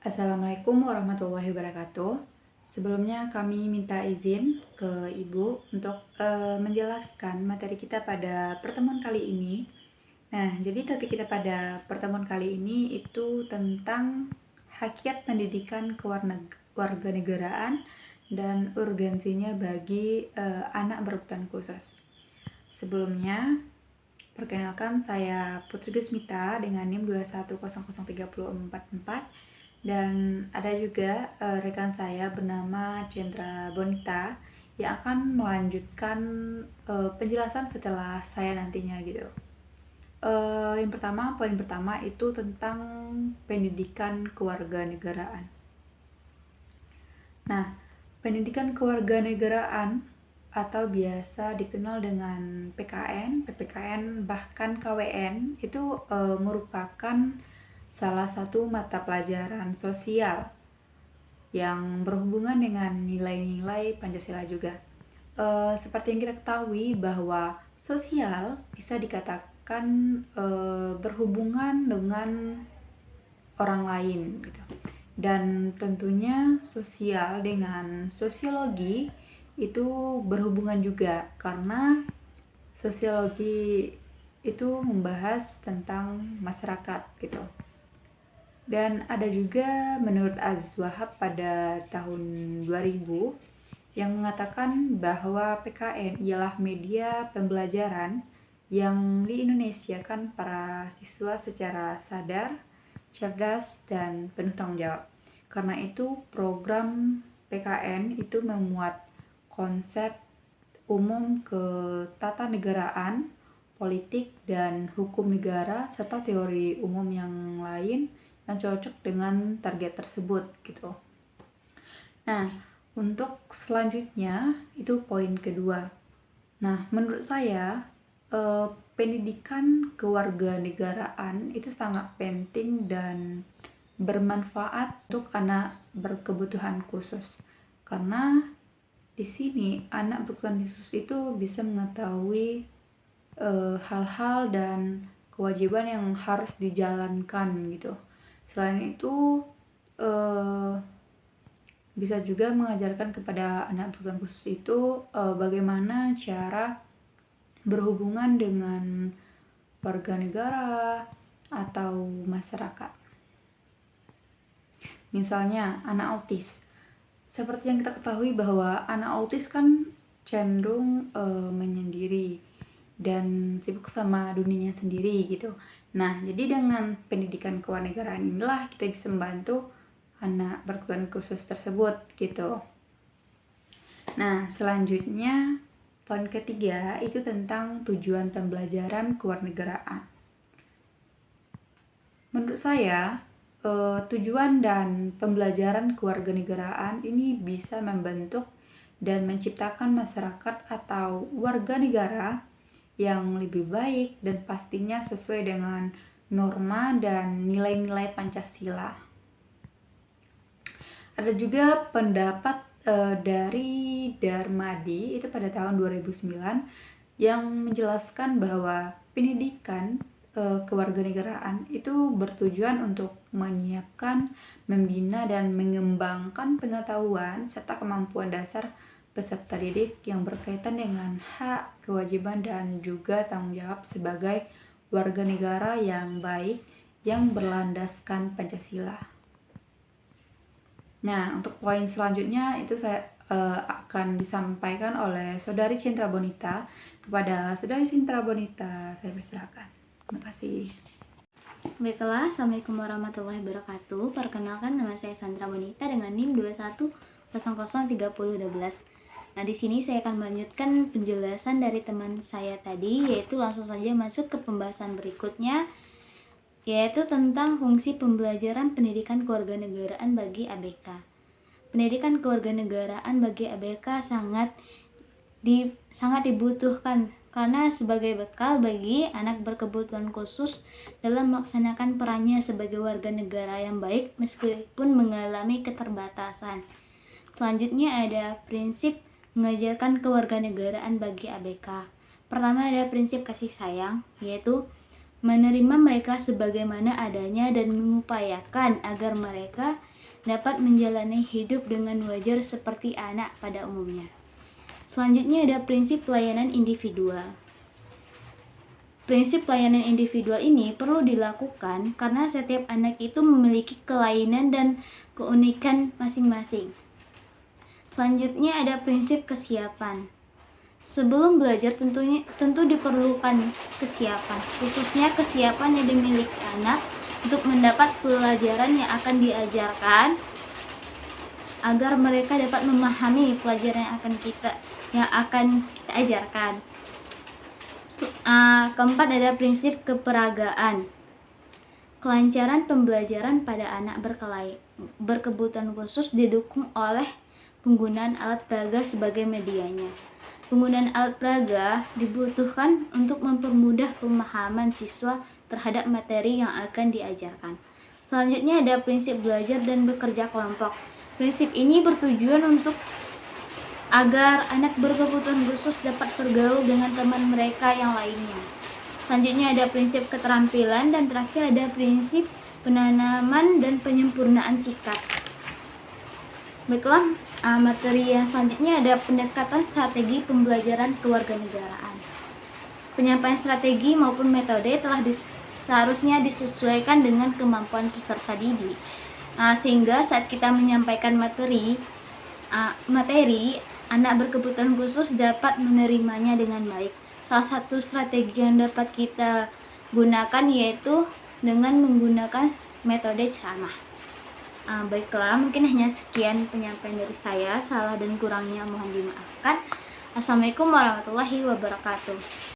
Assalamualaikum warahmatullahi wabarakatuh. Sebelumnya kami minta izin ke Ibu untuk menjelaskan materi kita pada pertemuan kali ini. Nah, jadi topik kita pada pertemuan kali ini itu tentang hakikat pendidikan kewarganegaraan dan urgensinya bagi anak berkebutuhan khusus. Sebelumnya, perkenalkan saya Putri Gusmita dengan NIM 2100344 dan ada juga rekan saya bernama Cendra Bonita yang akan melanjutkan penjelasan setelah saya nantinya gitu. Poin pertama itu tentang pendidikan kewarganegaraan. Nah, pendidikan kewarganegaraan atau biasa dikenal dengan PKN, PPKN bahkan KWN itu merupakan salah satu mata pelajaran sosial yang berhubungan dengan nilai-nilai Pancasila juga. Seperti yang kita ketahui bahwa sosial bisa dikatakan berhubungan dengan orang lain gitu. Dan tentunya sosial dengan sosiologi itu berhubungan juga karena sosiologi itu membahas tentang masyarakat gitu. Dan ada juga menurut Aziz Wahab pada tahun 2000 yang mengatakan bahwa PKN ialah media pembelajaran yang di Indonesia kan para siswa secara sadar, cerdas, dan penuh tanggung jawab. Karena itu program PKN itu memuat konsep umum ketatanegaraan, politik, dan hukum negara serta teori umum yang lain yang cocok dengan target tersebut gitu. Nah, untuk selanjutnya itu poin kedua. Nah, menurut saya pendidikan kewarganegaraan itu sangat penting dan bermanfaat untuk anak berkebutuhan khusus. Karena di sini anak berkebutuhan khusus itu bisa mengetahui hal-hal dan kewajiban yang harus dijalankan gitu. Selain itu bisa juga mengajarkan kepada anak berkebutuhan khusus itu bagaimana cara berhubungan dengan warga negara atau masyarakat. Misalnya anak autis. Seperti yang kita ketahui bahwa anak autis kan cenderung menyendiri dan sibuk sama dunianya sendiri gitu. Nah, jadi dengan pendidikan kewarganegaraan inilah kita bisa membantu anak berkebutuhan khusus tersebut gitu. Nah, selanjutnya poin ketiga itu tentang tujuan pembelajaran kewarganegaraan. Menurut saya, tujuan dan pembelajaran kewarganegaraan ini bisa membentuk dan menciptakan masyarakat atau warga negara yang lebih baik dan pastinya sesuai dengan norma dan nilai-nilai Pancasila. Ada juga pendapat dari Darmadi itu pada tahun 2009 yang menjelaskan bahwa pendidikan kewarganegaraan itu bertujuan untuk menyiapkan, membina, dan mengembangkan pengetahuan serta kemampuan dasar peserta didik yang berkaitan dengan hak, kewajiban, dan juga tanggung jawab sebagai warga negara yang baik yang berlandaskan Pancasila. Nah, untuk poin selanjutnya itu saya akan disampaikan oleh Saudari Cendra Bonita. Kepada Saudari Cendra Bonita, saya persilakan. Terima kasih. Baiklah, Assalamualaikum warahmatullahi wabarakatuh. Perkenalkan, nama saya Sandra Bonita dengan NIM 2100312. Nah, di sini saya akan melanjutkan penjelasan dari teman saya tadi, yaitu langsung saja masuk ke pembahasan berikutnya, yaitu tentang fungsi pembelajaran pendidikan kewarganegaraan bagi ABK. Pendidikan kewarganegaraan bagi ABK sangat dibutuhkan karena sebagai bekal bagi anak berkebutuhan khusus dalam melaksanakan perannya sebagai warga negara yang baik meskipun mengalami keterbatasan. Selanjutnya ada prinsip mengajarkan kewarganegaraan bagi ABK. Pertama ada prinsip kasih sayang, yaitu menerima mereka sebagaimana adanya dan mengupayakan agar mereka dapat menjalani hidup dengan wajar seperti anak pada umumnya. Selanjutnya ada prinsip pelayanan individual. Prinsip pelayanan individual ini perlu dilakukan karena setiap anak itu memiliki kelainan dan keunikan masing-masing. Selanjutnya ada prinsip kesiapan. Sebelum belajar tentu diperlukan kesiapan, khususnya kesiapan yang dimiliki anak untuk mendapat pelajaran yang akan diajarkan agar mereka dapat memahami pelajaran yang akan kita ajarkan. Keempat ada prinsip keperagaan. Kelancaran pembelajaran pada anak berkebutuhan khusus didukung oleh penggunaan alat peraga sebagai medianya. Penggunaan alat peraga dibutuhkan untuk mempermudah pemahaman siswa terhadap materi yang akan diajarkan. Selanjutnya ada prinsip belajar dan bekerja kelompok. Prinsip ini bertujuan untuk agar anak berkebutuhan khusus dapat bergaul dengan teman mereka yang lainnya. Selanjutnya ada prinsip keterampilan dan terakhir ada prinsip penanaman dan penyempurnaan sikap. Baiklah, materi yang selanjutnya ada pendekatan strategi pembelajaran kewarganegaraan. Penyampaian strategi maupun metode seharusnya disesuaikan dengan kemampuan peserta didik, sehingga saat kita menyampaikan materi, anak berkebutuhan khusus dapat menerimanya dengan baik. Salah satu strategi yang dapat kita gunakan yaitu dengan menggunakan metode ceramah. Baiklah, mungkin hanya sekian penyampaian dari saya. Salah dan kurangnya mohon dimaafkan. Assalamualaikum warahmatullahi wabarakatuh.